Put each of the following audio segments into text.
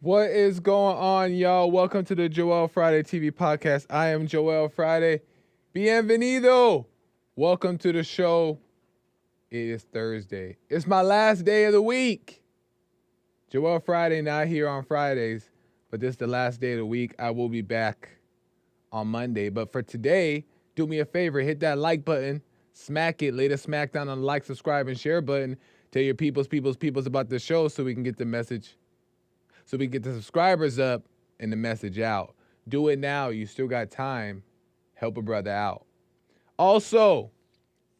What is going on, y'all? Welcome to the Joel Friday TV podcast. I am Joel Friday. Bienvenido. Welcome to the show. It is Thursday. It's my last day of the week. Joel Friday, not here on Fridays, but this is the last day of the week. I will be back on Monday. But for today, do me a favor, hit that like button, smack it, lay the smack down on the like, subscribe, and share button. Tell your peoples about the show so we can get the message. So we get the subscribers up and the message out. Do it now. You still got time. Help a brother out. Also,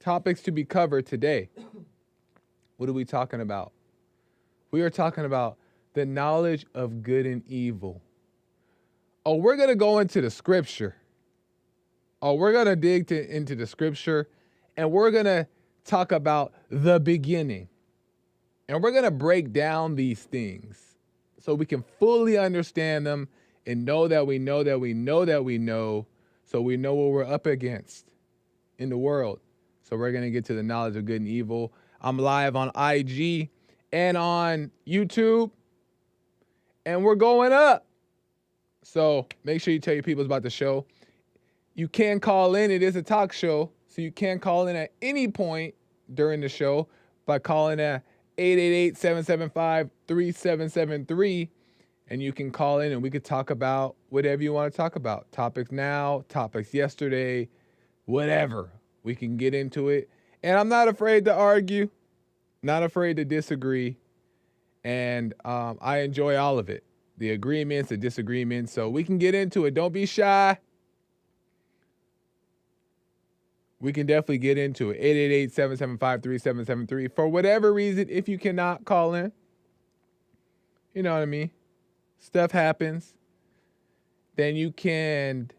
topics to be covered today. What are we talking about? We are talking about the knowledge of good and evil. Oh, we're going to go into the scripture. Oh, we're going to dig into the scripture, and we're going to talk about the beginning. And we're going to break down these things so we can fully understand them and know that we know that we know that we know, so we know what we're up against in the world. So we're going to get to the knowledge of good and evil. I'm live on IG and on YouTube, and we're going up. So make sure you tell your people about the show. You can call in. It is a talk show, so you can call in at any point during the show by calling at 888-775-3773, and you can call in and we could talk about whatever you want to talk about. Topics now, topics yesterday, whatever. We can get into it. And I'm not afraid to argue, not afraid to disagree, and I enjoy all of it. The agreements, the disagreements, so we can get into it. Don't be shy. We can definitely get into it. 888-775-3773. For whatever reason, if you cannot call in, you know what I mean? Stuff happens. Then you can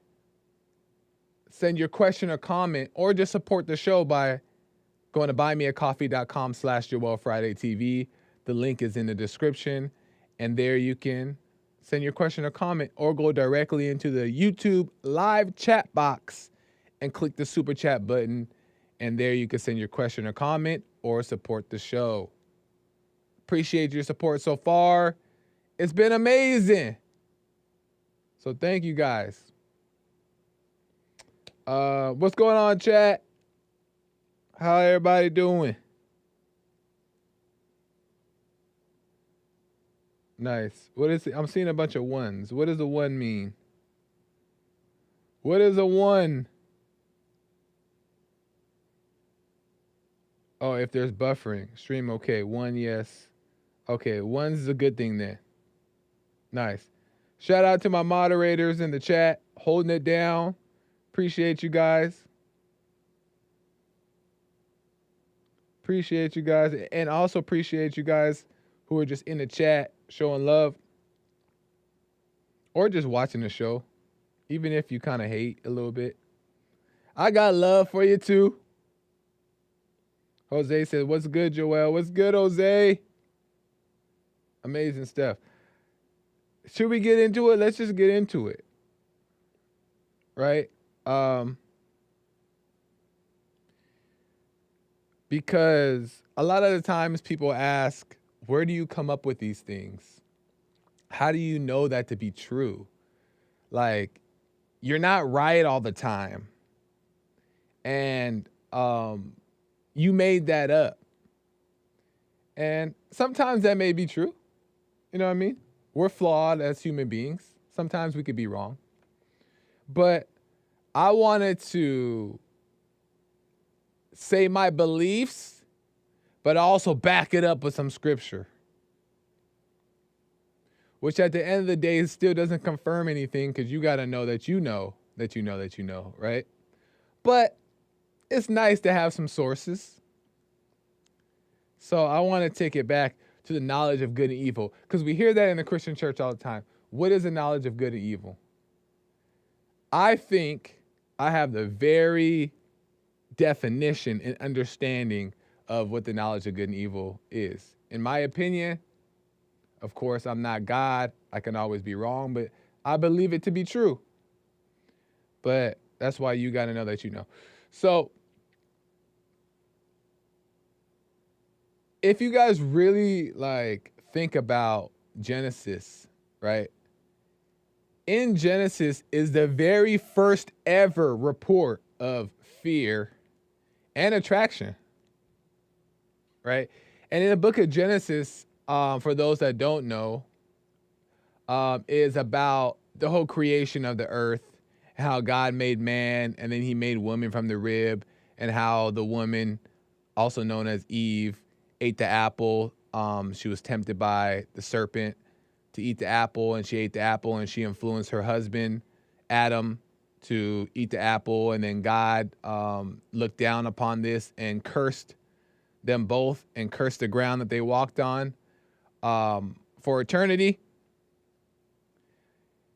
send your question or comment or just support the show by going to buymeacoffee.com/JoelFridayTV. The link is in the description. And there you can send your question or comment or go directly into the YouTube live chat box and click the super chat button, and there you can send your question or comment or support the show. Appreciate your support so far. It's been amazing. So thank you guys. What's going on, chat? How everybody doing? Nice. What is it? I'm seeing a bunch of ones. What does a one mean? What is a one? Oh, if there's buffering. Stream okay. One, yes. Okay, one's a good thing then. Nice. Shout out to my moderators in the chat, holding it down. Appreciate you guys. Appreciate you guys. And also appreciate you guys who are just in the chat showing love or just watching the show, even if you kind of hate a little bit. I got love for you too. Jose says, what's good, Joel? What's good, Jose? Amazing stuff. Should we get into it? Let's just get into it. Right? Because a lot of the times people ask, where do you come up with these things? How do you know that to be true? Like, you're not right all the time. And you made that up. And sometimes that may be true. You know what I mean? We're flawed as human beings. Sometimes we could be wrong. But I wanted to say my beliefs, but also back it up with some scripture. Which at the end of the day still doesn't confirm anything, because you got to know that you know that you know that you know, right? But it's nice to have some sources. So I want to take it back to the knowledge of good and evil, because we hear that in the Christian church all the time. What is the knowledge of good and evil? I think I have the very definition and understanding of what the knowledge of good and evil is. In my opinion, of course, I'm not God. I can always be wrong, but I believe it to be true. But that's why you got to know that you know. So if you guys really think about Genesis right? In Genesis is the very first ever report of fear and attraction, right? And in the book of Genesis, for those that don't know, is about the whole creation of the earth, how God made man, and then he made woman from the rib, and how the woman, also known as Eve, ate the apple. She was tempted by the serpent to eat the apple, and she ate the apple, and she influenced her husband, Adam, to eat the apple. And then God looked down upon this and cursed them both and cursed the ground that they walked on for eternity.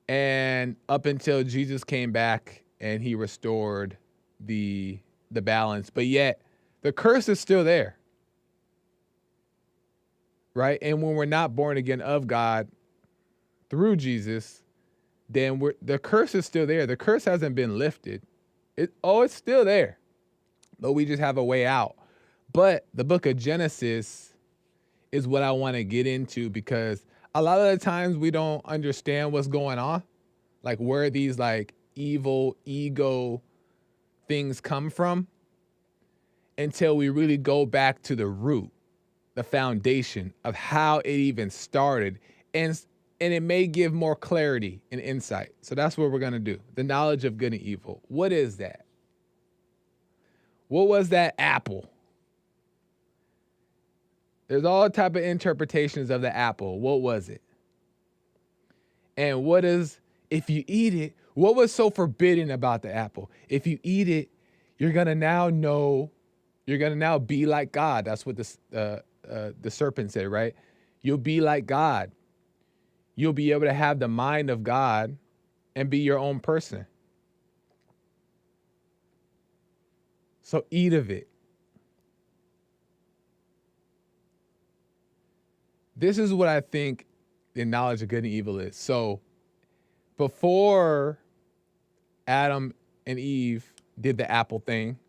And up until Jesus came back and he restored the balance. But yet the curse is still there, right? And when we're not born again of God through Jesus, then the curse is still there. The curse hasn't been lifted. It's still there, but we just have a way out. But the book of Genesis is what I want to get into, because a lot of the times we don't understand what's going on, like where these like evil ego things come from, until we really go back to the root, the foundation of how it even started. And it may give more clarity and insight. So that's what we're going to do. The knowledge of good and evil. What is that? What was that apple? There's all type of interpretations of the apple. What was it? And what is, if you eat it, what was so forbidden about the apple? If you eat it, you're going to now know, you're going to now be like God. That's what the serpent said, right? You'll be like God. You'll be able to have the mind of God and be your own person. So eat of it. This is what I think the knowledge of good and evil is. So before Adam and Eve did the apple thing,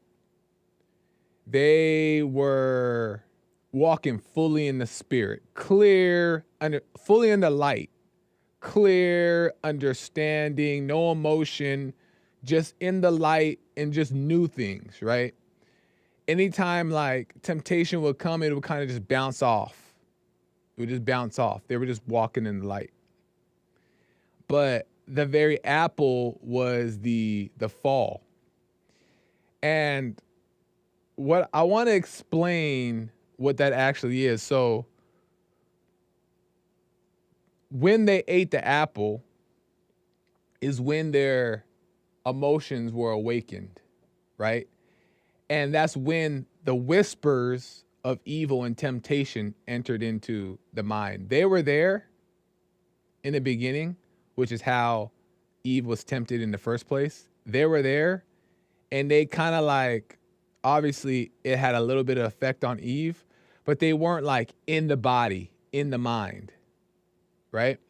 they were walking fully in the spirit, fully in the light, clear understanding, no emotion, just in the light and just new things, right? Anytime like temptation would come, it would kind of just bounce off. It would just bounce off. They were just walking in the light. But the very apple was the fall. And what I want to explain what that actually is. So when they ate the apple is when their emotions were awakened, right? And that's when the whispers of evil and temptation entered into the mind. They were there in the beginning, which is how Eve was tempted in the first place. They were there, and they kind of like, obviously it had a little bit of effect on Eve, but they weren't like in the body, in the mind, right?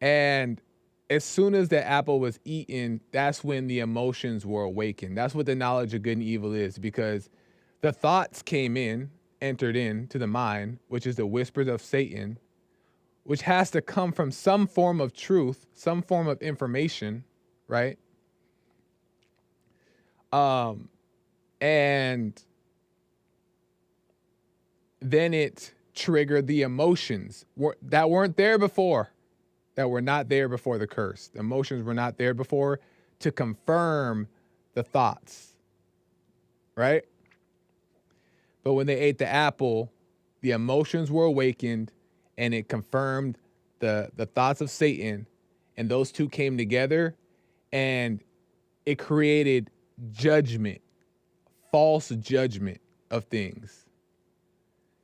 And as soon as the apple was eaten, that's when the emotions were awakened. That's what the knowledge of good and evil is, because the thoughts entered into the mind, which is the whispers of Satan, which has to come from some form of truth, some form of information, right? And then it triggered the emotions that weren't there before, that were not there before the curse. The emotions were not there before to confirm the thoughts, right? But when they ate the apple, the emotions were awakened, and it confirmed the thoughts of Satan, and those two came together, and it created judgment, false judgment of things.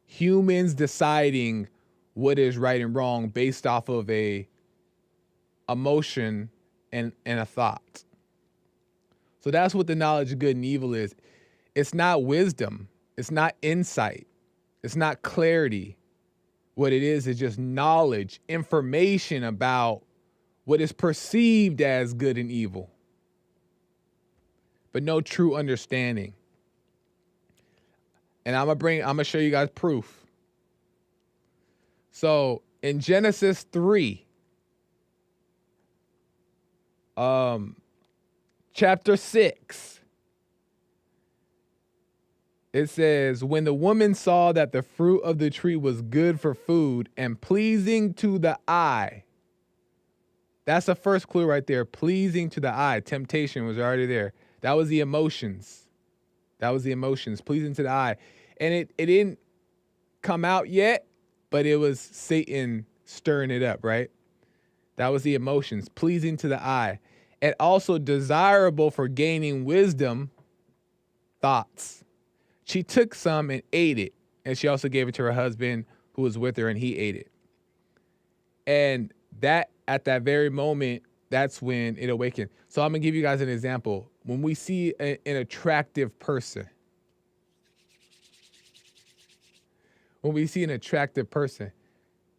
Humans deciding what is right and wrong based off of a emotion and a thought. So that's what the knowledge of good and evil is. It's not wisdom. It's not insight. It's not clarity. What it is just knowledge, information about what is perceived as good and evil, but no true understanding. And I'm gonna show you guys proof. So in Genesis 3, Chapter 6. It says, when the woman saw that the fruit of the tree was good for food and pleasing to the eye. That's the first clue right there. Pleasing to the eye. Temptation was already there. That was the emotions. Pleasing to the eye. And it didn't come out yet, but it was Satan stirring it up, right? That was the emotions. Pleasing to the eye. And also desirable for gaining wisdom. Thoughts. She took some and ate it. And she also gave it to her husband who was with her, and he ate it. And that, at that very moment, that's when it awakened. So I'm going to give you guys an example. When we see an attractive person,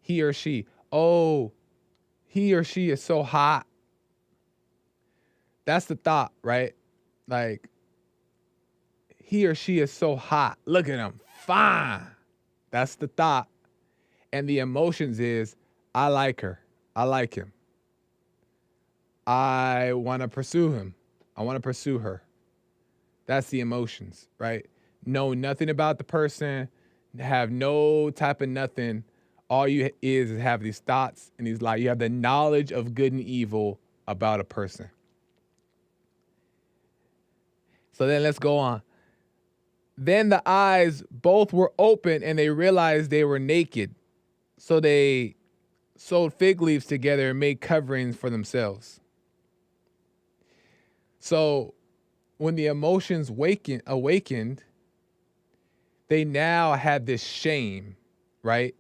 he or she, oh, he or she is so hot. That's the thought, right? Like, he or she is so hot. Look at him. Fine. That's the thought. And the emotions is, I like her. I like him. I want to pursue him. I want to pursue her. That's the emotions, right? Know nothing about the person. Have no type of nothing. All you is have these thoughts and these lies. You have the knowledge of good and evil about a person. So then let's go on. Then the eyes both were open and they realized they were naked. So they sewed fig leaves together and made coverings for themselves. So when the emotions awakened, they now had this shame, right?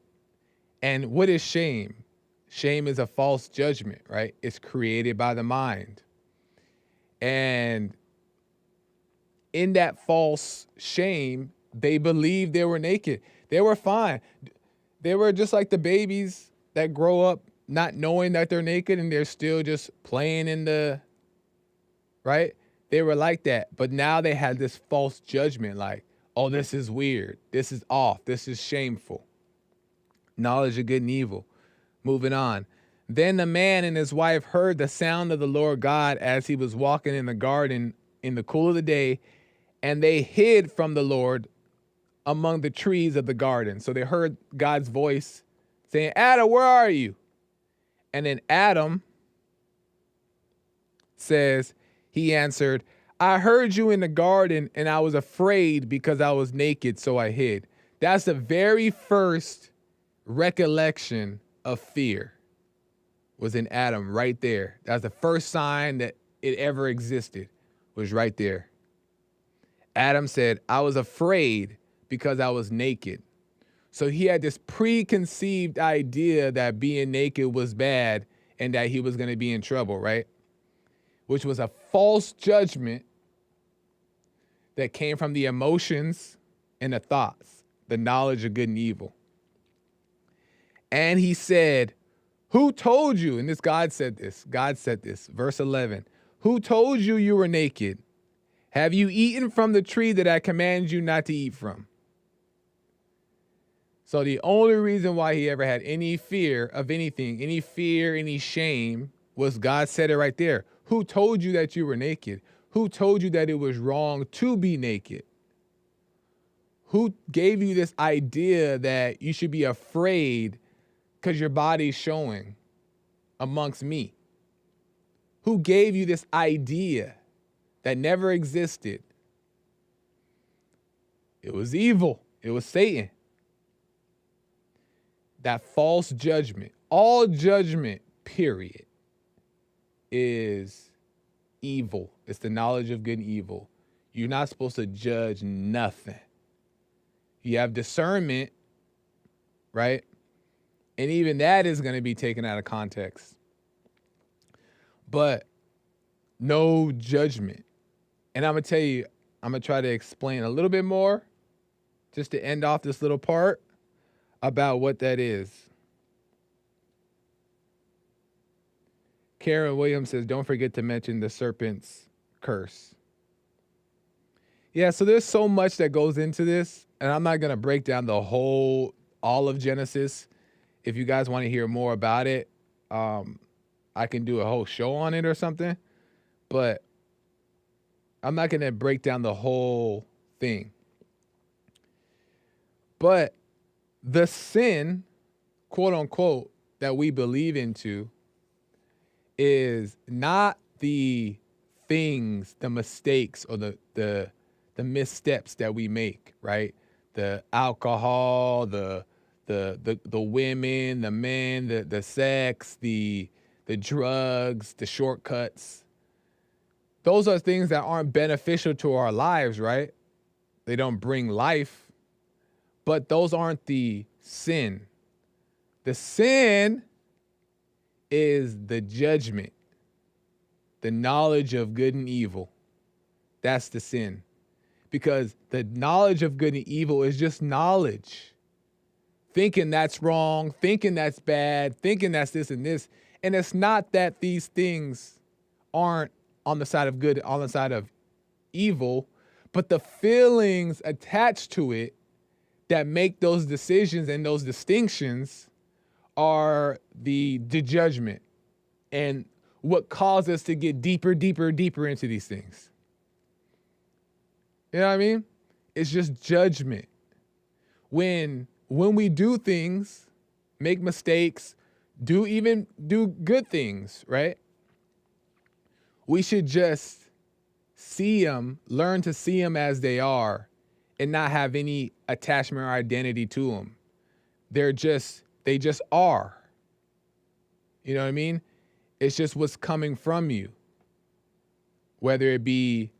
And what is shame? Shame is a false judgment, right? It's created by the mind. And in that false shame, they believed they were naked. They were fine. They were just like the babies that grow up not knowing that they're naked and they're still just playing in the, right? They were like that. But now they had this false judgment like, oh, this is weird. This is off. This is shameful. Knowledge of good and evil. Moving on. Then the man and his wife heard the sound of the Lord God as he was walking in the garden in the cool of the day, and they hid from the Lord among the trees of the garden. So they heard God's voice saying, Adam, where are you? And then Adam says, he answered, I heard you in the garden and I was afraid because I was naked, so I hid. That's the very first recollection of fear was in Adam right there. That's the first sign that it ever existed, was right there. Adam said, I was afraid because I was naked. So he had this preconceived idea that being naked was bad and that he was going to be in trouble, right? Which was a false judgment that came from the emotions and the thoughts, the knowledge of good and evil. And he said, who told you? And this God said this, verse 11. Who told you you were naked? Have you eaten from the tree that I commanded you not to eat from? So the only reason why he ever had any fear of anything, any shame, was God said it right there. Who told you that you were naked? Who told you that it was wrong to be naked? Who gave you this idea that you should be afraid because your body's showing amongst me? Who gave you this idea that never existed? It was evil. It was Satan. That false judgment, all judgment, period, is evil. It's the knowledge of good and evil. You're not supposed to judge nothing. You have discernment, right? And even that is going to be taken out of context. But no judgment. And I'm going to tell you, I'm going to try to explain a little bit more just to end off this little part about what that is. Karen Williams says, don't forget to mention the serpent's curse. Yeah, so there's so much that goes into this, and I'm not going to break down all of Genesis. If you guys want to hear more about it, I can do a whole show on it or something. but I'm not going to break down the whole thing. But the sin, quote unquote, that we believe into is not the things, the mistakes, or the missteps that we make, right? The alcohol, the women, the men, the sex, the drugs, the shortcuts. Those are things that aren't beneficial to our lives, right? They don't bring life, but those aren't the sin. The sin is the judgment, the knowledge of good and evil. That's the sin. Because the knowledge of good and evil is just knowledge. Thinking that's wrong, thinking that's bad, thinking that's this and this. And it's not that these things aren't on the side of good, on the side of evil, but the feelings attached to it that make those decisions and those distinctions are the judgment and what causes us to get deeper into these things. You know what I mean? It's just judgment. When we do things, make mistakes, do good things, right? We should just see them, learn to see them as they are, and not have any attachment or identity to them. They just are. You know what I mean? It's just what's coming from you, whether it be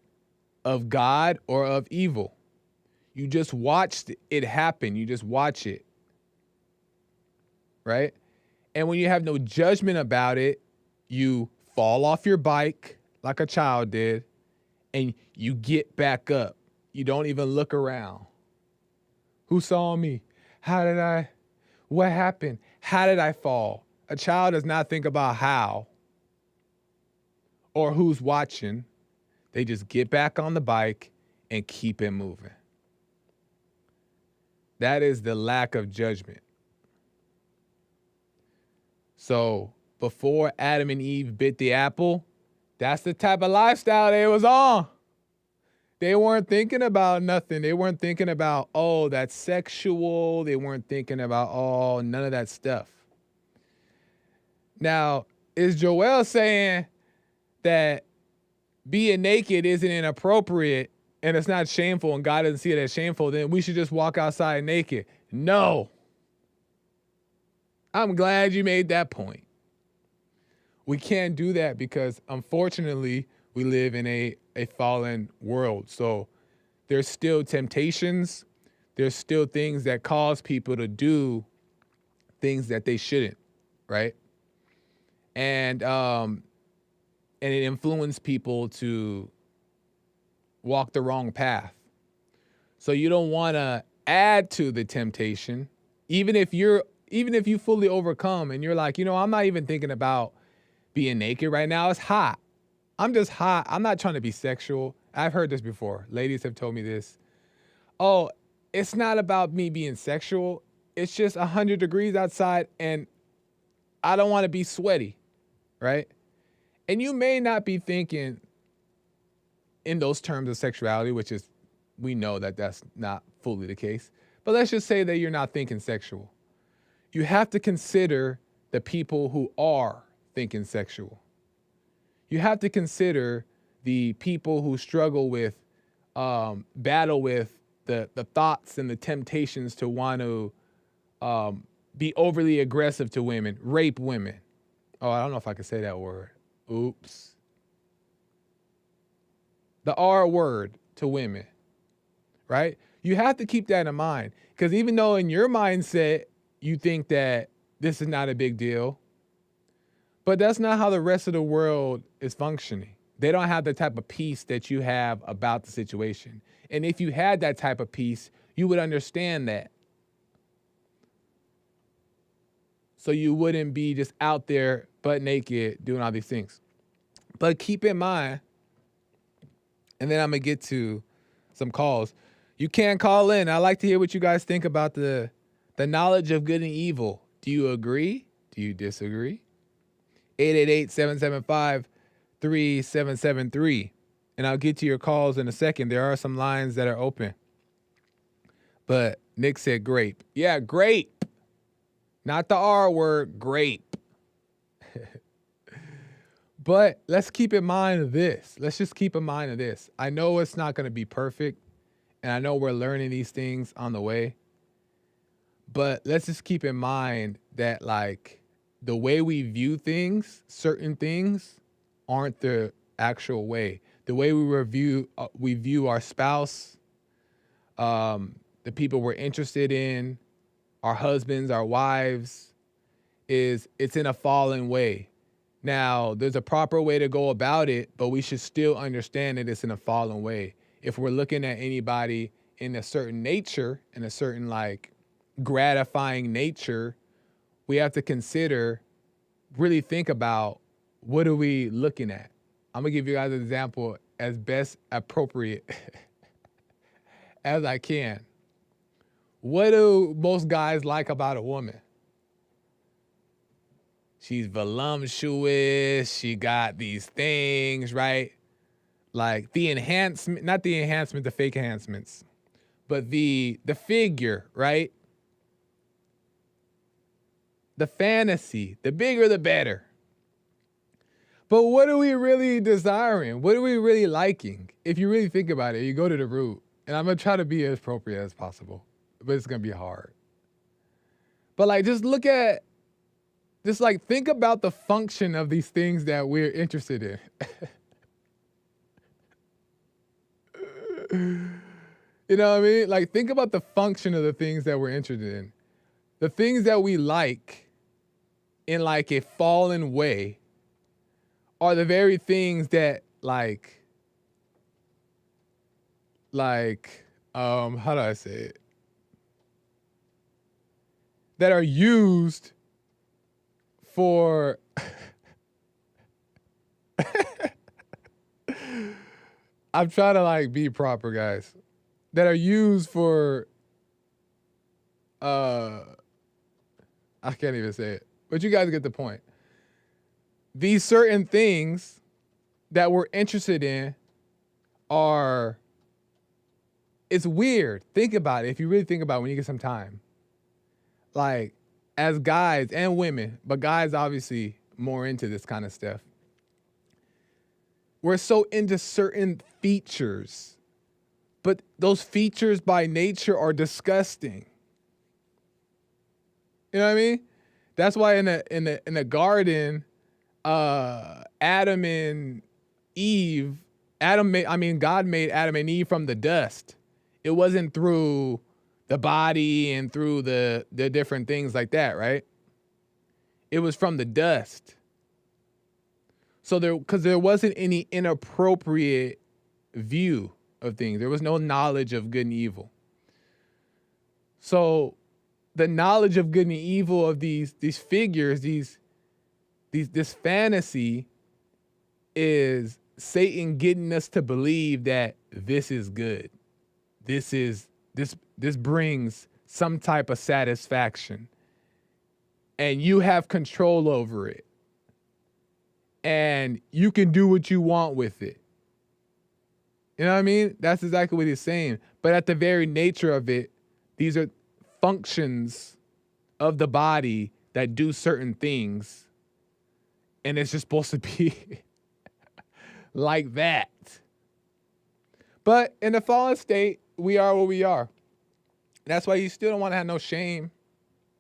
of God or of evil. You just watched it happen. You just watch it, right? And when you have no judgment about it, you fall off your bike like a child did, and you get back up. You don't even look around. Who saw me? What happened? How did I fall? A child does not think about how or who's watching. They just get back on the bike and keep it moving. That is the lack of judgment. So before Adam and Eve bit the apple, that's the type of lifestyle they was on. They weren't thinking about nothing. They weren't thinking about, oh, that's sexual. They weren't thinking about, oh, none of that stuff. Now, is Joel saying that being naked isn't inappropriate and it's not shameful and God doesn't see it as shameful, then we should just walk outside naked? No. I'm glad you made that point. We can't do that because, unfortunately, we live in a fallen world. So there's still temptations. There's still things that cause people to do things that they shouldn't, right? And it influences people to walk the wrong path. So you don't want to add to the temptation, even if you fully overcome and you're like, I'm not even thinking about being naked right now. It's hot. I'm just hot. I'm not trying to be sexual. I've heard this before. Ladies have told me this. Oh, it's not about me being sexual. It's just 100 degrees outside and I don't want to be sweaty, right? And you may not be thinking in those terms of sexuality, which is, we know that that's not fully the case. But let's just say that you're not thinking sexual. You have to consider the people who are thinking sexual. You have to consider the people who struggle with, battle with the thoughts and the temptations to want to be overly aggressive to women, rape women. Oh, I don't know if I can say that word. Oops. The R word to women, right? You have to keep that in mind because even though in your mindset, you think that this is not a big deal, but that's not how the rest of the world is functioning. They don't have the type of peace that you have about the situation. And if you had that type of peace, you would understand that. So you wouldn't be just out there butt naked doing all these things. But keep in mind, and then I'm going to get to some calls. You can call in. I'd like to hear what you guys think about the knowledge of good and evil. Do you agree? Do you disagree? 888-775-25 Ep77 and I'll get to your calls in a second. There are some lines that are open. But Nick said grape. Yeah, grape. Not the R word, grape. But let's keep in mind of this. Let's just keep in mind of this. I know it's not going to be perfect, and I know we're learning these things on the way. But let's just keep in mind that, like, the way we view things, certain things, aren't the actual way. The way we view our spouse, the people we're interested in, our husbands, our wives, it's in a fallen way. Now, there's a proper way to go about it, but we should still understand that it's in a fallen way. If we're looking at anybody in a certain nature, in a certain, like, gratifying nature, we have to consider, really think about, what are we looking at? I'm gonna give you guys an example as best appropriate as I can. What do most guys like about a woman? She's voluptuous. She got these things, right? Like the enhancement, not the enhancement, the fake enhancements, but the figure, right? The fantasy, the bigger the better. But what are we really desiring? What are we really liking? If you really think about it, you go to the root. And I'm gonna try to be as appropriate as possible, but it's gonna be hard. But like, just think about the function of these things that we're interested in. You know what I mean? Like, think about the function of the things that we're interested in. The things that we like in, like, a fallen way are the very things that, how do I say it? That are used for I'm trying to, like, be proper, guys. That are used for I can't even say it. But you guys get the point. These certain things that we're interested in it's weird. Think about it. If you really think about it when you get some time. Like, as guys and women, but guys obviously more into this kind of stuff. We're so into certain features, but those features by nature are disgusting. You know what I mean? That's why in the garden, Adam and Eve, God made Adam and Eve from the dust. It wasn't through the body and through the different things like that, right? It was from the dust. So because there wasn't any inappropriate view of things. There was no knowledge of good and evil. So the knowledge of good and evil of these figures, this fantasy, is Satan getting us to believe that this is good. This brings some type of satisfaction, and you have control over it, and you can do what you want with it. You know what I mean? That's exactly what he's saying. But at the very nature of it, these are functions of the body that do certain things, and it's just supposed to be like that. But in the fallen state, we are what we are. That's why you still don't want to have no shame.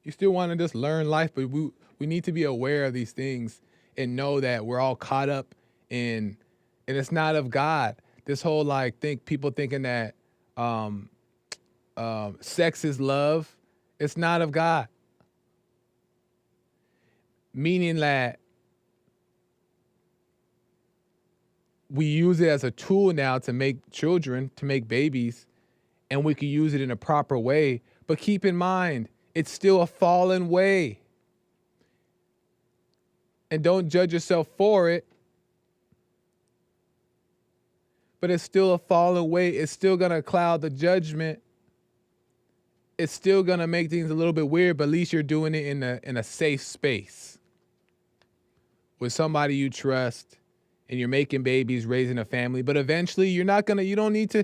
You still want to just learn life, but we need to be aware of these things and know that we're all caught up in, and it's not of God. This whole people thinking that sex is love. It's not of God. Meaning that we use it as a tool now to make children, to make babies, and we can use it in a proper way. But keep in mind, it's still a fallen way. And don't judge yourself for it. But it's still a fallen way. It's still going to cloud the judgment. It's still going to make things a little bit weird, but at least you're doing it in a safe space with somebody you trust, and you're making babies, raising a family, but eventually you don't need to,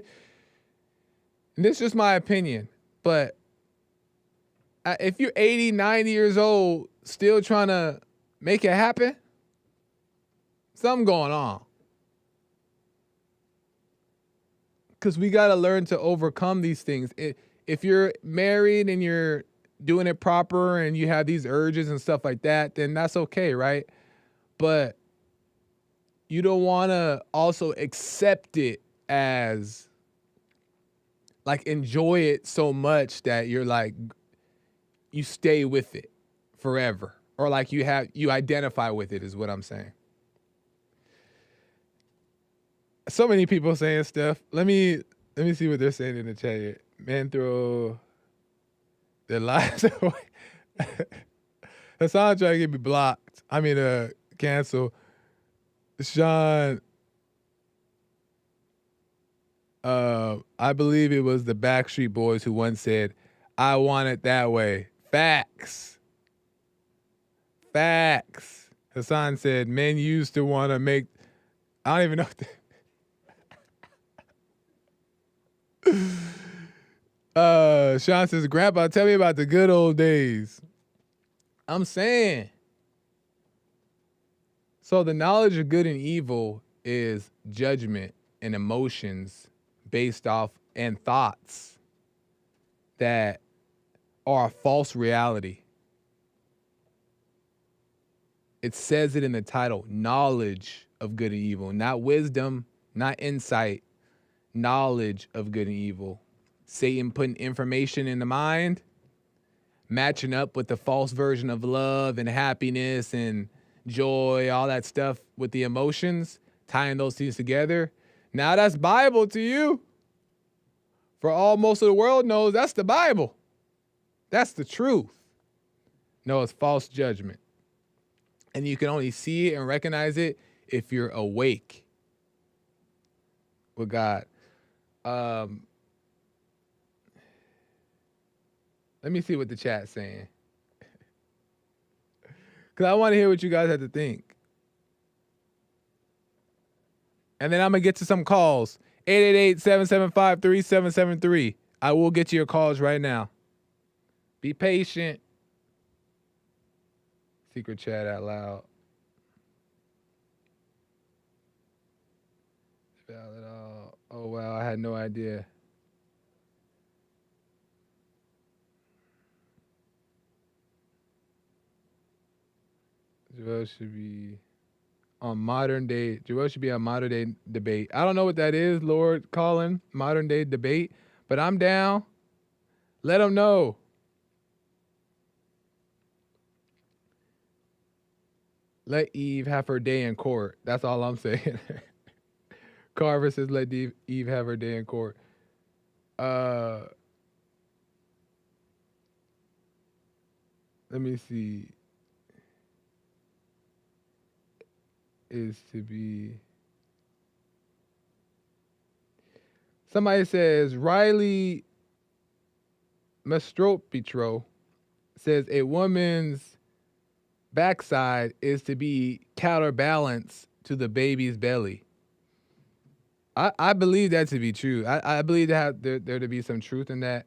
and this is just my opinion, but if you're 80, 90 years old, still trying to make it happen, something going on. Because we got to learn to overcome these things. If you're married and you're doing it proper and you have these urges and stuff like that, then that's okay, right? But you don't want to also accept it as, like, enjoy it so much that you're like, you stay with it forever. Or like you identify with it is what I'm saying. So many people saying stuff. Let me see what they're saying in the chat here. Men throw their lives away. Hassan trying to get me blocked. Cancel. Sean, I believe it was the Backstreet Boys who once said, "I want it that way." Facts. Hassan said, men used to want to make, I don't even know what Sean says, Grandpa, tell me about the good old days. I'm saying. So the knowledge of good and evil is judgment and emotions based off and thoughts that are a false reality. It says it in the title, knowledge of good and evil, not wisdom, not insight, knowledge of good and evil. Satan putting information in the mind, matching up with the false version of love and happiness and joy, all that stuff with the emotions, tying those things together. Now that's Bible to you. For all most of the world knows, that's the Bible. That's the truth. No, it's false judgment. And you can only see it and recognize it if you're awake with God. Let me see what the chat's saying. Because I want to hear what you guys have to think. And then I'm going to get to some calls. 888-775-3773. I will get to your calls right now. Be patient. Secret chat out loud. Oh, wow. I had no idea. Joel should be on modern day. Joel should be on modern day debate. I don't know what that is, Lord Colin, modern day debate, but I'm down. Let them know. Let Eve have her day in court. That's all I'm saying. Carver says let Eve have her day in court. Let me see. Is to be. Somebody says Riley Mastropetro says a woman's backside is to be counterbalanced to the baby's belly. I believe that to be true. I believe that there to be some truth in that.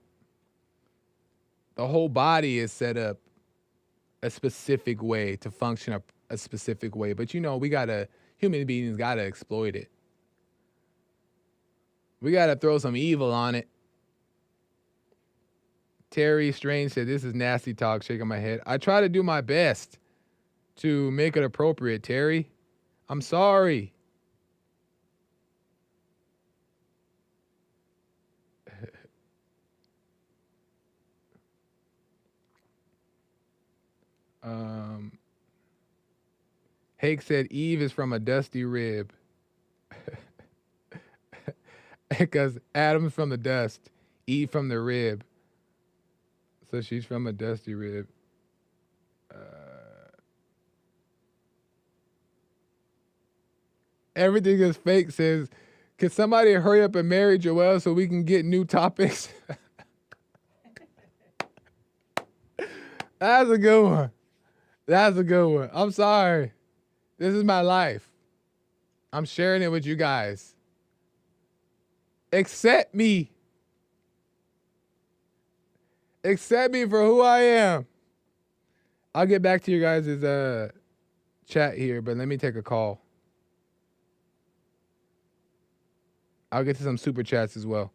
The whole body is set up a specific way to function a specific way. But human beings gotta exploit it. We gotta throw some evil on it. Terry Strange said, this is nasty talk, shaking my head. I try to do my best to make it appropriate, Terry. I'm sorry. Hake said Eve is from a dusty rib. Because Adam's from the dust, Eve from the rib. So she's from a dusty rib. Everything is fake says, can somebody hurry up and marry Joel so we can get new topics? That's a good one. I'm sorry. This is my life. I'm sharing it with you guys. Accept me. Accept me for who I am. I'll get back to you guys' chat here, but let me take a call. I'll get to some super chats as well.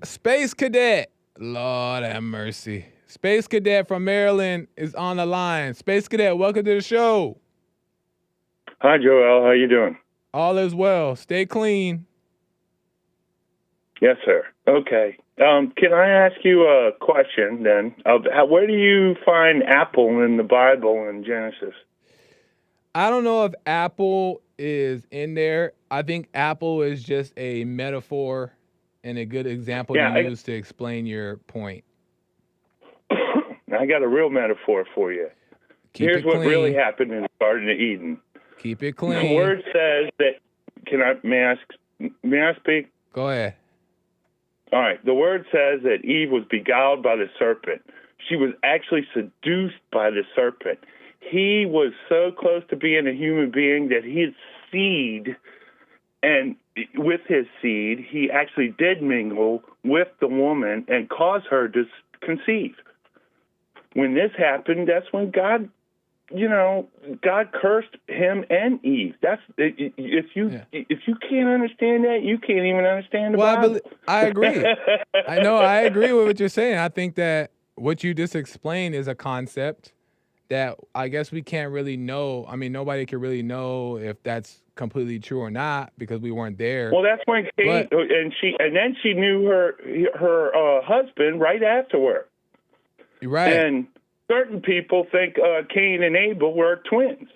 Space Cadet. Lord have mercy. Space Cadet from Maryland is on the line. Space Cadet, welcome to the show. Hi, Joel. How you doing? All is well. Stay clean. Yes, sir. Okay. Can I ask you a question then? Where do you find Apple in the Bible in Genesis? I don't know if Apple is in there. I think Apple is just a metaphor and a good example to use to explain your point. I got a real metaphor for you. Here's what really happened in the Garden of Eden. Keep it clean. The word says that. May I speak? Go ahead. All right. The word says that Eve was beguiled by the serpent. She was actually seduced by the serpent. He was so close to being a human being that his seed, and with his seed, he actually did mingle with the woman and cause her to conceive. When this happened, that's when God cursed him and Eve. If you can't understand that, you can't even understand the Bible. I agree. I agree with what you're saying. I think that what you just explained is a concept that I guess we can't really know. I mean, nobody can really know if that's completely true or not because we weren't there. Well, that's when Cain and then she knew her husband right afterward. Right. And certain people think Cain and Abel were twins.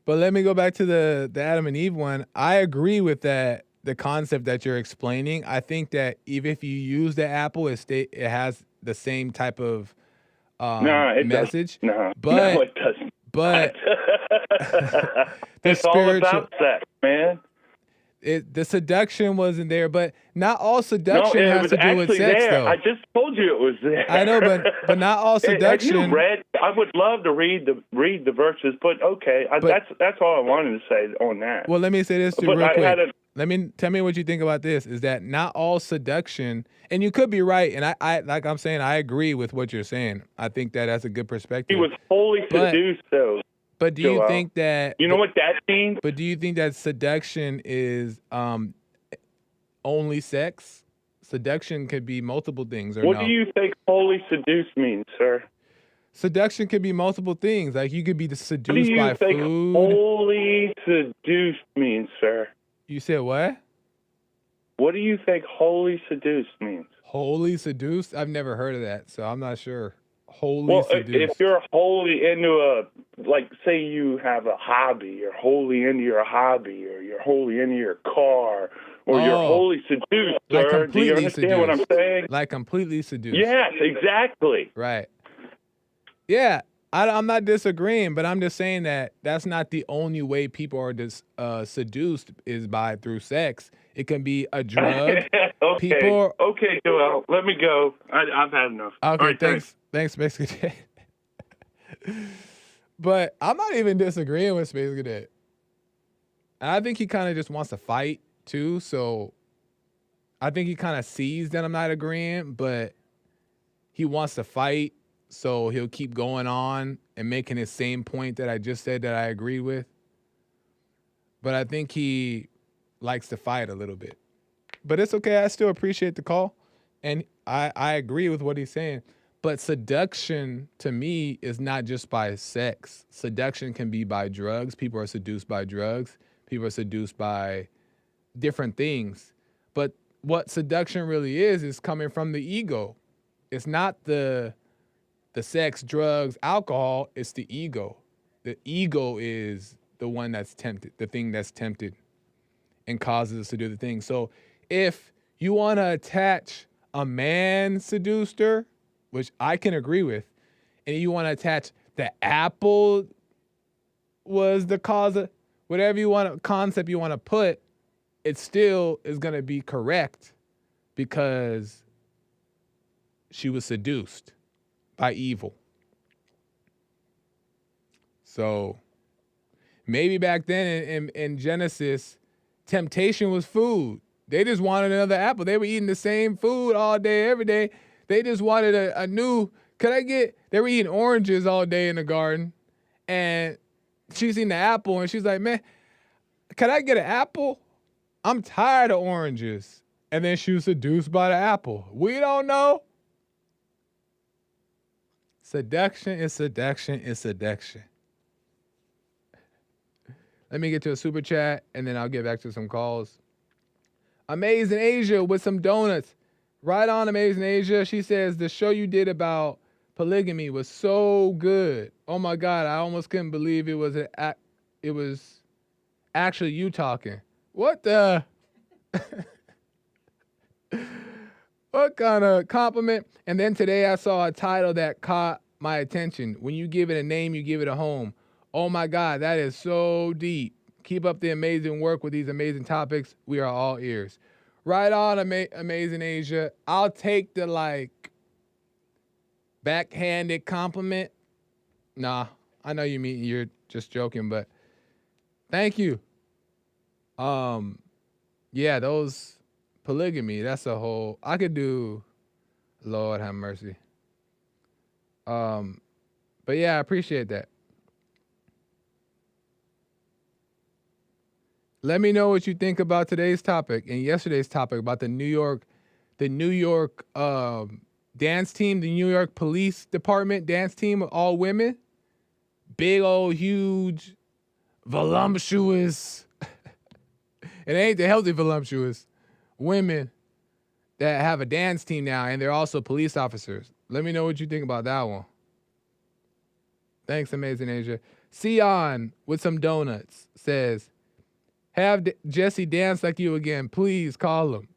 But let me go back to the Adam and Eve one. I agree with that, the concept that you're explaining. I think that even if you use the apple, it has the same type of message. No, it doesn't. But it's all about sex, man. The seduction wasn't there, but not all seduction has to do with sex, though. I just told you it was there. I know, but not all seduction. Have you read? I would love to read the verses, but okay, that's all I wanted to say on that. Well, let me say this too, real quick. Tell me what you think about this. Is that not all seduction? And you could be right, and I like I'm saying, I agree with what you're saying. I think that that's a good perspective. He was wholly seduced, though. But do you think that... You know what that means? But do you think that seduction is only sex? Seduction could be multiple things, or what do you think wholly seduced means, sir? Seduction could be multiple things. Like you could be seduced by food. What do you think wholly seduced means, sir? You said what? What do you think wholly seduced means? Wholly seduced? I've never heard of that, so I'm not sure. Wholly seduced. If you're wholly into say you have a hobby, you're wholly into your hobby, or you're wholly into your car, or you're wholly seduced, sir. Do you understand what I'm saying? Like completely seduced. Yes, exactly. Right. Yeah, I'm not disagreeing, but I'm just saying that that's not the only way people are seduced is through sex. It can be a drug. Okay. Okay, Joel, let me go. I've had enough. Okay, right, thanks, Space Cadet. But I'm not even disagreeing with Space Cadet. And I think he kind of just wants to fight too. So I think he kind of sees that I'm not agreeing, but he wants to fight. So he'll keep going on and making his same point that I just said that I agree with. But I think he likes to fight a little bit. But it's okay. I still appreciate the call. And I agree with what he's saying. But seduction, to me, is not just by sex. Seduction can be by drugs. People are seduced by drugs. People are seduced by different things. But what seduction really is coming from the ego. It's not the sex, drugs, alcohol. It's the ego. The ego is the one that's tempted, the thing that's tempted and causes us to do the thing. So if you want to attach a man seduced her, which I can agree with, and you want to attach the apple was the cause of whatever concept you want to put, it still is going to be correct because she was seduced by evil. So maybe back then in Genesis, temptation was food. They just wanted another apple. They were eating the same food all day, every day. They just wanted a new, they were eating oranges all day in the garden. And she's eating the apple and she's like, man, can I get an apple? I'm tired of oranges. And then she was seduced by the apple. We don't know. Seduction is seduction is seduction. Let me get to a super chat and then I'll get back to some calls. Amazing Asia with some donuts. Right on, Amazing Asia. She says, the show you did about polygamy was so good. Oh my God, I almost couldn't believe it was actually you talking. What the? What kind of compliment? And then today I saw a title that caught my attention. When you give it a name, you give it a home. Oh my God, that is so deep. Keep up the amazing work with these amazing topics. We are all ears. Right on, Amazing Asia. I'll take the backhanded compliment. Nah, I know you're just joking, but thank you. Yeah, those polygamy, that's a whole, I could do, Lord have mercy. But yeah, I appreciate that. Let me know what you think about today's topic and yesterday's topic about the New York dance team, the New York Police Department dance team of all women. Big old huge, voluptuous. It ain't the healthy voluptuous women that have a dance team now, and they're also police officers. Let me know what you think about that one. Thanks, Amazing Asia. Sion with some donuts says, have Jesse dance like you again. Please call him.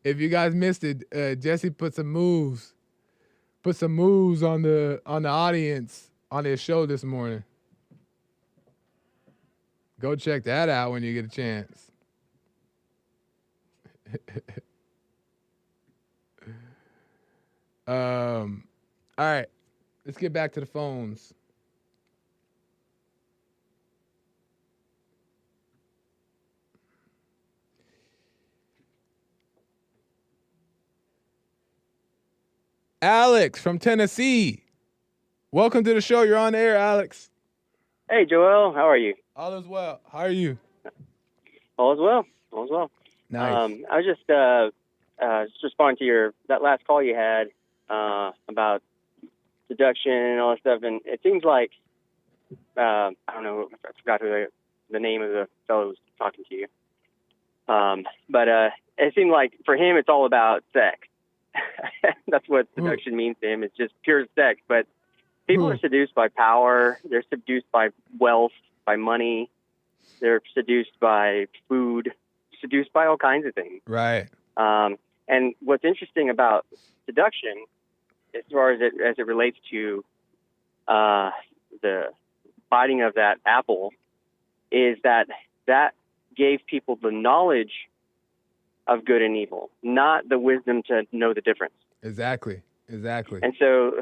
If you guys missed it, Jesse put some moves on the audience on his show this morning. Go check that out when you get a chance. All right, let's get back to the phones. Alex from Tennessee. Welcome to the show. You're on the air, Alex. Hey, Joel. How are you? All is well. How are you? All is well. All is well. Nice. I was just responding to that last call you had about seduction and all that stuff, and it seems like I don't know. I forgot who the name of the fellow who was talking to you. But it seemed like for him it's all about sex. That's what seduction means to him. It's just pure sex. But people are seduced by power. They're seduced by wealth, by money. They're seduced by food, seduced by all kinds of things. Right. And what's interesting about seduction, as far as it relates to the biting of that apple, is that gave people the knowledge of good and evil, not the wisdom to know the difference. Exactly. And so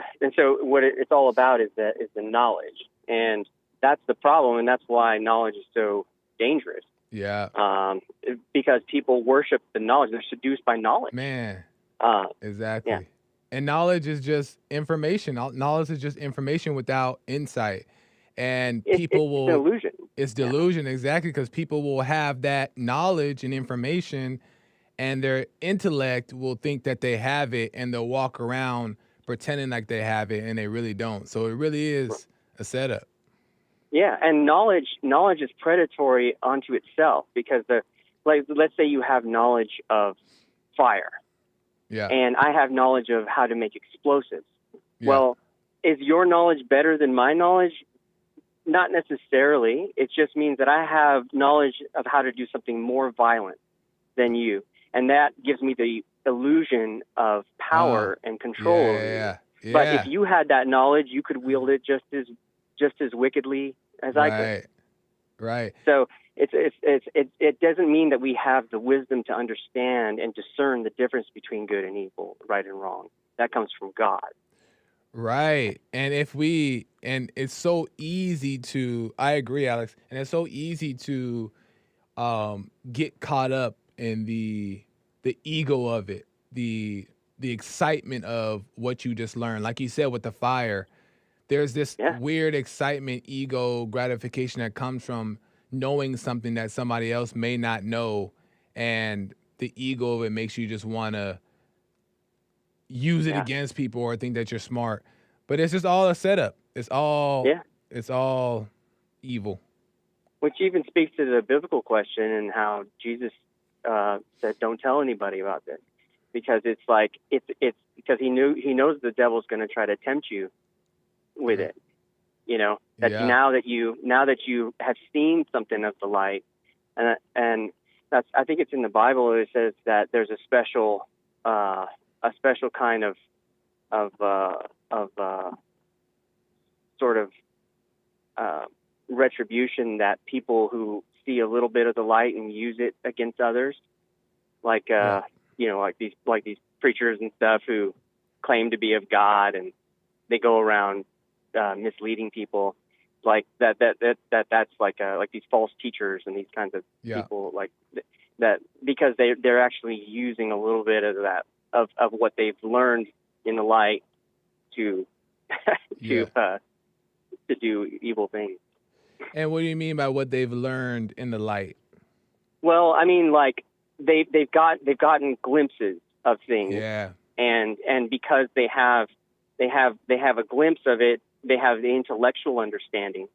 what it's all about is the knowledge, and that's the problem, and that's why knowledge is so dangerous. Yeah. Because people worship the knowledge; they're seduced by knowledge. Man. Exactly. Yeah. And knowledge is just information. Knowledge is just information without insight. And people will. It's delusion. It's delusion, exactly, because people will have that knowledge and information, and their intellect will think that they have it, and they'll walk around pretending like they have it, and they really don't. So it really is a setup. Yeah, and knowledge is predatory onto itself, because let's say you have knowledge of fire. Yeah. And I have knowledge of how to make explosives. Yeah. Well, is your knowledge better than my knowledge? Not necessarily. It just means that I have knowledge of how to do something more violent than you. And that gives me the illusion of power and control over you. But if you had that knowledge, you could wield it just as wickedly as I could. Right. So it doesn't mean that we have the wisdom to understand and discern the difference between good and evil, right and wrong. That comes from God. Right. And it's so easy to, I agree, Alex, and it's so easy to get caught up in the ego of it, the excitement of what you just learned. Like you said with the fire, there's this Yeah, weird excitement, ego gratification that comes from knowing something that somebody else may not know, and the ego of it makes you just want to use it yeah, against people or think that you're smart. But it's just all a setup. yeah. It's all evil. Which even speaks to the biblical question and how Jesus said, "Don't tell anybody about this," because it's like it's because he knows the devil's going to try to tempt you with Mhm. it. You know that Yeah. now that you have seen something of the light, and that's I think it's in the Bible. It says that there's a special kind of sort of uh, retribution that people who see a little bit of the light and use it against others, like Yeah. like these preachers and stuff who claim to be of God and they go around misleading people, like that's like these false teachers and these kinds of Yeah. people that because they're actually using a little bit of that of what they've learned in the light to Yeah. to to do evil things. And what do you mean by what they've learned in the light? Well, I mean, like they've gotten glimpses of things, Yeah. and because they have a glimpse of it, they have the intellectual understanding,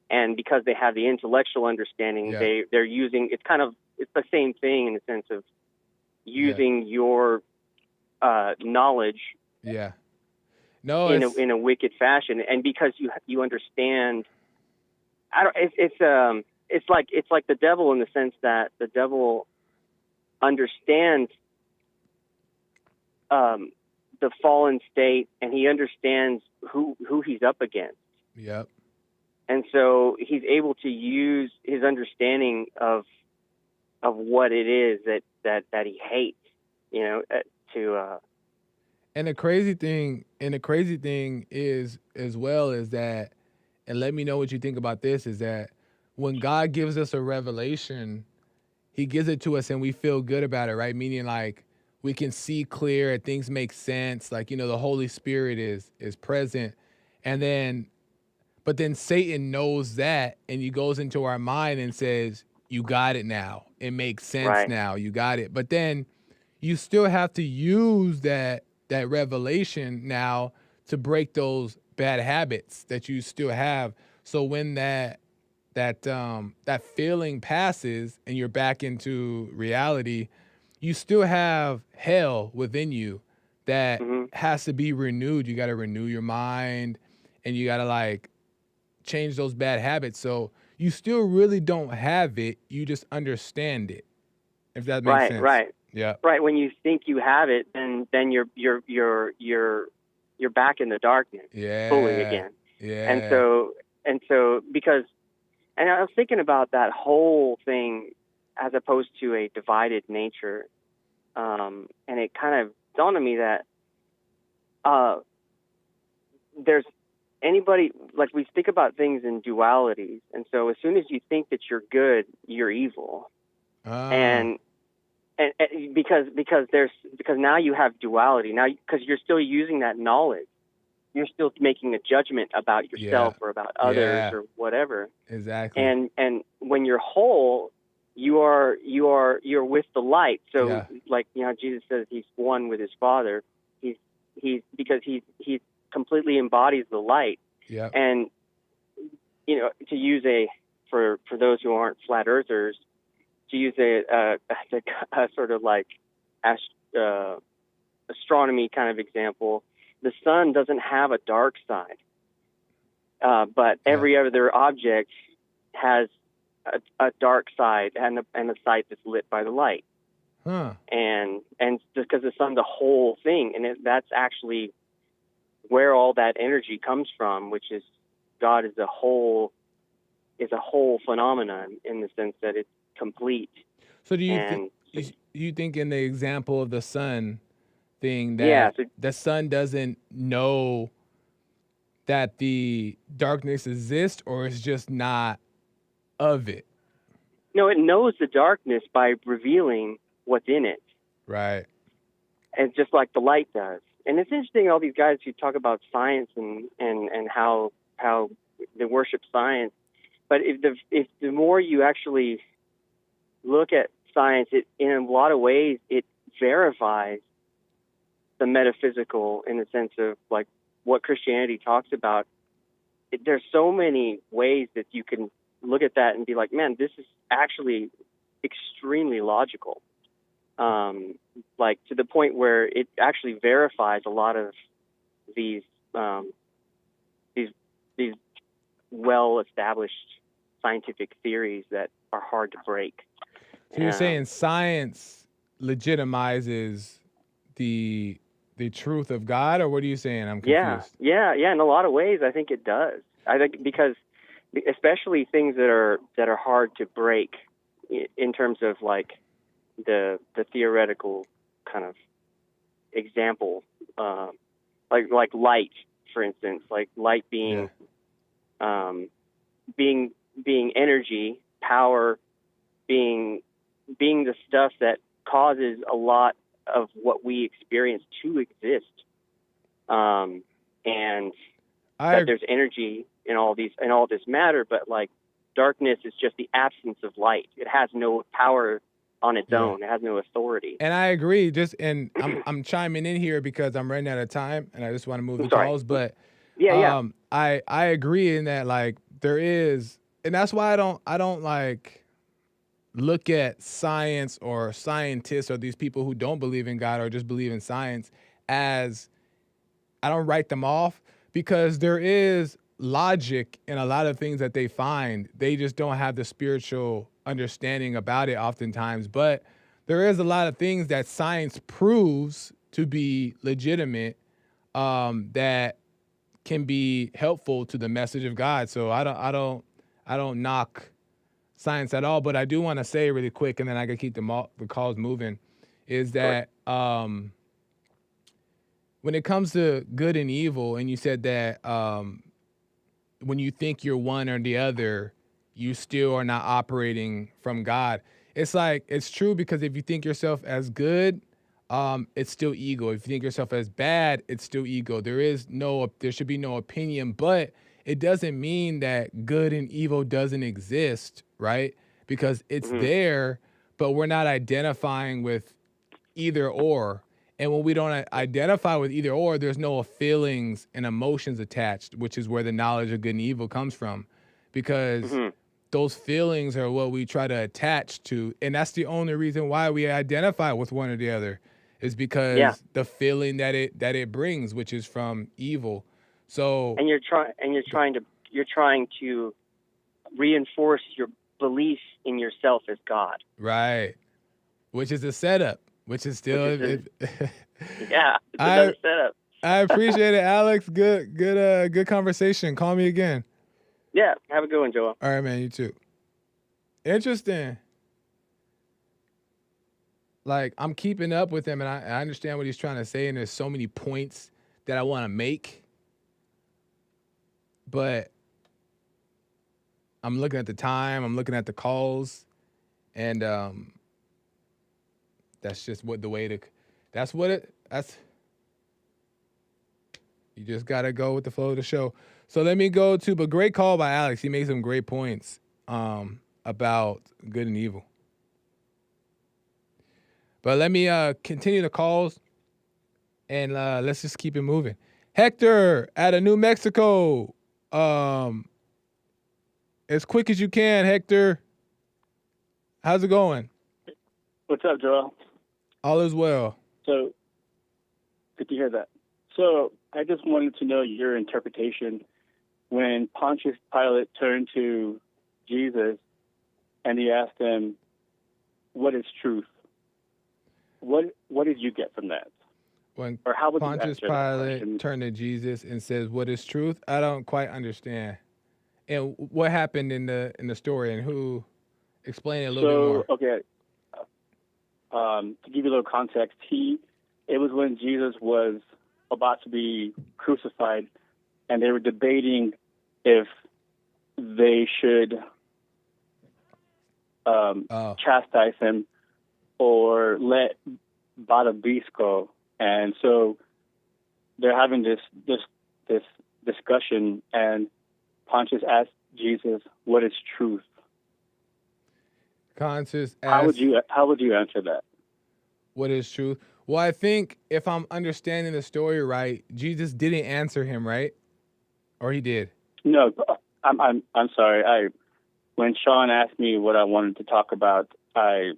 and because they have the intellectual understanding, Yeah. they're using it's the same thing in the sense of Yeah. using your knowledge Yeah. No, it's in a wicked fashion, and because you understand, I don't. It's like the devil in the sense that the devil understands the fallen state, and he understands who he's up against, yep. and so he's able to use his understanding of what it is that he hates, you know, to And the crazy thing is as well is that, and let me know what you think about this, is that when God gives us a revelation, he gives it to us and we feel good about it, right? Meaning like we can see clear, things make sense, like the Holy Spirit is present. And then but then Satan knows that and he goes into our mind and says, "You got it now. It makes sense right, now. You got it." But then you still have to use that revelation now to break those bad habits that you still have. So when that feeling passes and you're back into reality, you still have hell within you that hmm has to be renewed. You got to renew your mind and you got to like change those bad habits. So you still really don't have it. You just understand it, if that makes right, sense. right, Yeah. right. When you think you have it, then you're back in the darkness fully Yeah. again, and Yeah. so because and I was thinking about that whole thing as opposed to a divided nature, and it kind of dawned on me that uh, there's anybody like we think about things in dualities, and so as soon as you think that you're good, you're evil, Ah. and because now you have duality now because you're still using that knowledge, you're still making a judgment about Yeah. yourself or about others Yeah. or whatever, Exactly. and when you're whole, you're with the light. So Yeah. like Jesus says he's one with his Father. He's because he's completely embodies the light. Yeah. And to use for those who aren't flat earthers, to use a sort of like astronomy kind of example, the sun doesn't have a dark side, but Yeah. every other object has a dark side and a side that's lit by the light. Huh. And just because the sun's the whole thing, and that's actually where all that energy comes from, which is God is a whole phenomenon in the sense that it's complete. So do you think And so, you think in the example of the sun thing yeah, that so the sun doesn't know that the darkness exists, or it's just not of it? No, it knows the darkness by revealing what's in it, Right. and just like the light does. And it's interesting, all these guys who talk about science and how they worship science. But if the more you actually look at science, it in a lot of ways it verifies the metaphysical in the sense of like what Christianity talks about. There's so many ways that you can look at that and be like, man, this is actually extremely logical. Like to the point where it actually verifies a lot of these well-established scientific theories that are hard to break. So you're saying science legitimizes the truth of God, or what are you saying? I'm confused. Yeah. In a lot of ways, I think it does. I think because especially things that are hard to break in terms of like the theoretical kind of example, like light, for instance, like light being being energy, power, being the stuff that causes a lot of what we experience to exist, and that there's energy in all this matter, but like darkness is just the absence of light. It has no power on its own. It has no authority. And I agree. I'm chiming in here because I'm running out of time, and I just want to move the calls. But I agree in that like there is, and that's why I don't like look at science or scientists or these people who don't believe in God or just believe in science as, I don't write them off, because there is logic in a lot of things that they find. They just don't have the spiritual understanding about it oftentimes. But there is a lot of things that science proves to be legitimate, that can be helpful to the message of God. So I don't knock science at all. But I do want to say really quick, and then I can keep the calls moving, is that when it comes to good and evil, and you said that when you think you're one or the other, you still are not operating from God. It's like, it's true, because if you think yourself as good, it's still ego. If you think yourself as bad, it's still ego. There should be no opinion, but it doesn't mean that good and evil doesn't exist, right? Because it's there, but we're not identifying with either or. And when we don't identify with either or, there's no feelings and emotions attached, which is where the knowledge of good and evil comes from. Because those feelings are what we try to attach to. And that's the only reason why we identify with one or the other, is because the feeling that it brings, which is from evil. So and you're trying to reinforce your belief in yourself as God. Right. Which is a setup. Which is still it's another setup. I appreciate it, Alex. Good conversation. Call me again. Yeah, have a good one, Joel. All right, man, you too. Interesting. Like, I'm keeping up with him, and I understand what he's trying to say, and there's so many points that I want to make. But I'm looking at the time, I'm looking at the calls, and that's just you just got to go with the flow of the show. So let me go to, but great call by Alex. He made some great points about good and evil. But let me continue the calls, and let's just keep it moving. Hector out of New Mexico. As quick as you can, Hector. How's it going? What's up, Joel? All is well. So, good to hear that. So, I just wanted to know your interpretation when Pontius Pilate turned to Jesus and he asked him, "What is truth?" What did you get from that? When or how would Pontius Pilate turned to Jesus and says, "What is truth?" I don't quite understand. And what happened in the story, and who? Explain it a little bit more. Okay. To give you a little context, it was when Jesus was about to be crucified, and they were debating if they should chastise him or let Bada Beast go. And so they're having this discussion, and Pontius asked Jesus, "What is truth?" Conscious How asked, would you answer that? what is truth? Well, I think if I'm understanding the story right, Jesus didn't answer him, right? Or he did? No, I'm sorry. When Sean asked me what I wanted to talk about, I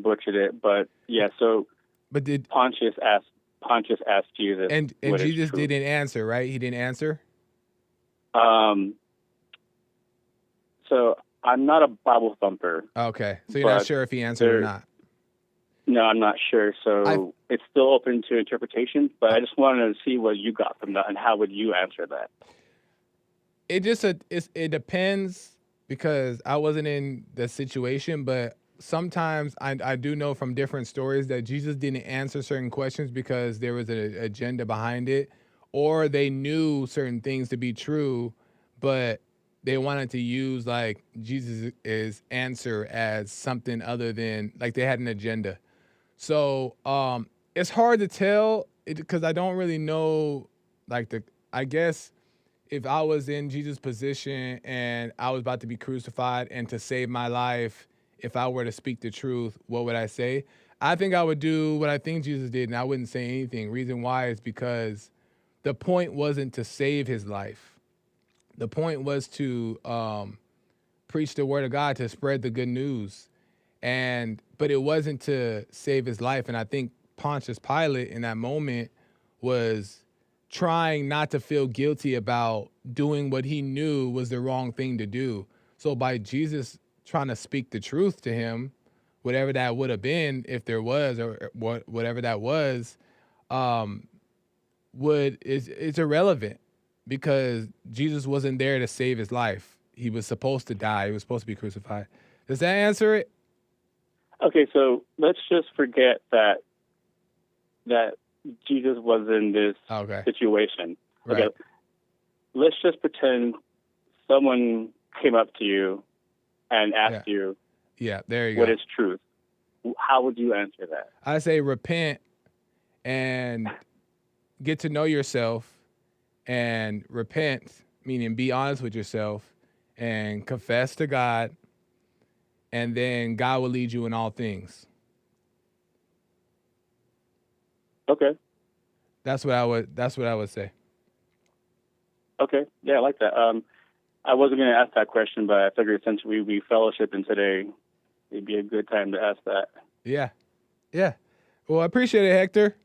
butchered it. But yeah, so But did Pontius asked Jesus, and what is Jesus truth? didn't answer, right? He didn't answer? So I'm not a Bible thumper. Okay. So you're not sure if he answered or not. No, I'm not sure. So it's still open to interpretation, but I just wanted to see what you got from that and how would you answer that? It depends, because I wasn't in the situation, but sometimes I do know from different stories that Jesus didn't answer certain questions because there was an agenda behind it, or they knew certain things to be true, but they wanted to use like Jesus' answer as something other than, like, they had an agenda. So it's hard to tell because I don't really know, like, I guess if I was in Jesus' position and I was about to be crucified and to save my life, if I were to speak the truth, what would I say? I think I would do what I think Jesus did, and I wouldn't say anything. Reason why is because the point wasn't to save his life. The point was to preach the word of God, to spread the good news. But it wasn't to save his life. And I think Pontius Pilate in that moment was trying not to feel guilty about doing what he knew was the wrong thing to do. So by Jesus trying to speak the truth to him, whatever that would have been, if there was, or whatever that was, it's irrelevant, because Jesus wasn't there to save his life. He was supposed to die. He was supposed to be crucified. Does that answer it? Okay, so let's just forget that Jesus was in this situation. Right. Okay, let's just pretend someone came up to you and asked you, there you what go. is truth? How would you answer that? I say repent and get to know yourself, and repent, meaning be honest with yourself and confess to God, and then God will lead you in all things. Okay. That's what I would say. Okay. Yeah, I like that. I wasn't going to ask that question, but I figured since we fellowshipping today, it'd be a good time to ask that. Yeah. Yeah. Well, I appreciate it, Hector.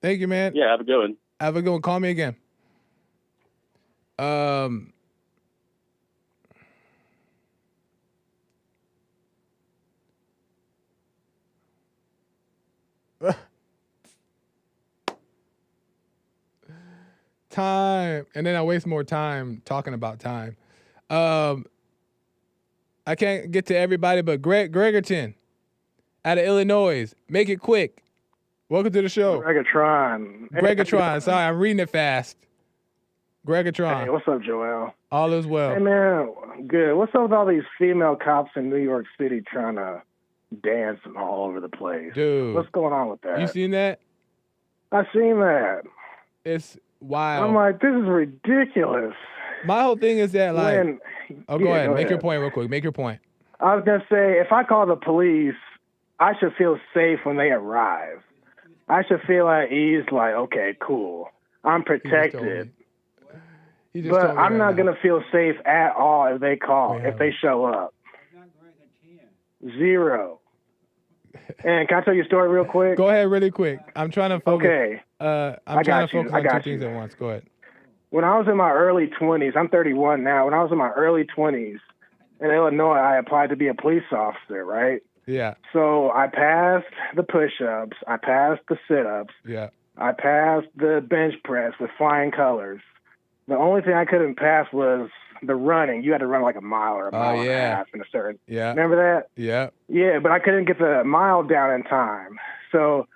Thank you, man. Yeah, have a good one. Have a good one. Call me again. Time. And then I waste more time talking about time. I can't get to everybody, but Gregerton out of Illinois. Make it quick. Welcome to the show. Gregatron. Sorry, I'm reading it fast. Gregatron. Hey, what's up, Joel? All is well. Hey, man, good. What's up with all these female cops in New York City trying to dance all over the place? Dude. What's going on with that? You seen that? I seen that. It's wild. I'm like, this is ridiculous. My whole thing is that, like, go ahead. Make your point real quick. Make your point. I was going to say, if I call the police, I should feel safe when they arrive. I should feel at ease, like, okay, cool. I'm protected. But I'm not going to feel safe at all if they call, if they show up. Zero. And can I tell you a story real quick? Go ahead really quick. I'm trying to focus. Okay. I'm trying to focus on two things at once. Go ahead. When I was in my early 20s, I'm 31 now. When I was in my early 20s in Illinois, I applied to be a police officer, right? Yeah. So I passed the push-ups. I passed the sit-ups. Yeah. I passed the bench press with flying colors. The only thing I couldn't pass was the running. You had to run like a mile or a mile and a half in a certain. Yeah. Remember that? Yeah. Yeah, but I couldn't get the mile down in time. So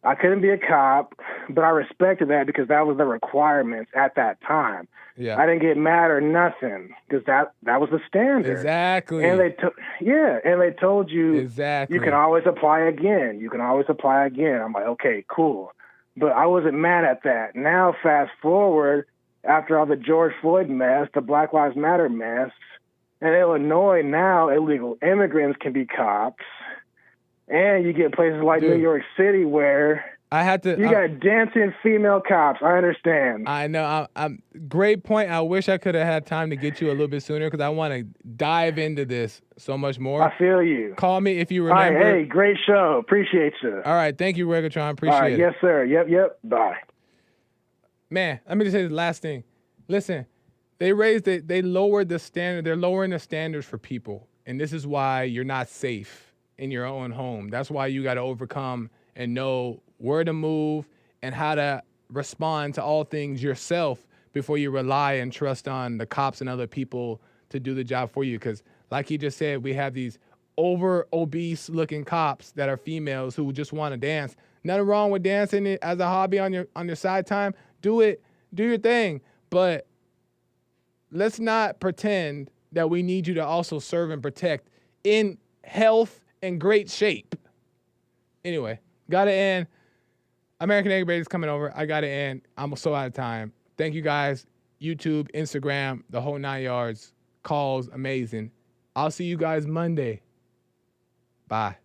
I couldn't be a cop, but I respected that because that was the requirements at that time. Yeah. I didn't get mad or nothing because that was the standard. Exactly. And they told you exactly. you can always apply again. You can always apply again. I'm like, okay, cool. But I wasn't mad at that. Now, fast forward, after all the George Floyd mess, the Black Lives Matter mess, in Illinois now, illegal immigrants can be cops. And you get places like New York City where you got dancing female cops. I understand. I know. I'm great point. I wish I could have had time to get you a little bit sooner because I want to dive into this so much more. I feel you. Call me if you remember. All right, hey, great show. Appreciate you. All right. Thank you, Regatron. Appreciate it. Yes, sir. Yep. Bye. Man, let me just say the last thing. Listen, they lowered the standard. They're lowering the standards for people. And this is why you're not safe in your own home. That's why you got to overcome and know where to move and how to respond to all things yourself before you rely and trust on the cops and other people to do the job for you. Because like he just said, we have these over obese looking cops that are females who just want to dance. Nothing wrong with dancing it as a hobby on your side time. Do it. Do your thing. But let's not pretend that we need you to also serve and protect in health and great shape. Anyway, gotta end. American Egg Baby's coming over. I gotta end. I'm so out of time. Thank you guys. YouTube, Instagram, the whole 9 yards. Calls, amazing. I'll see you guys Monday. Bye.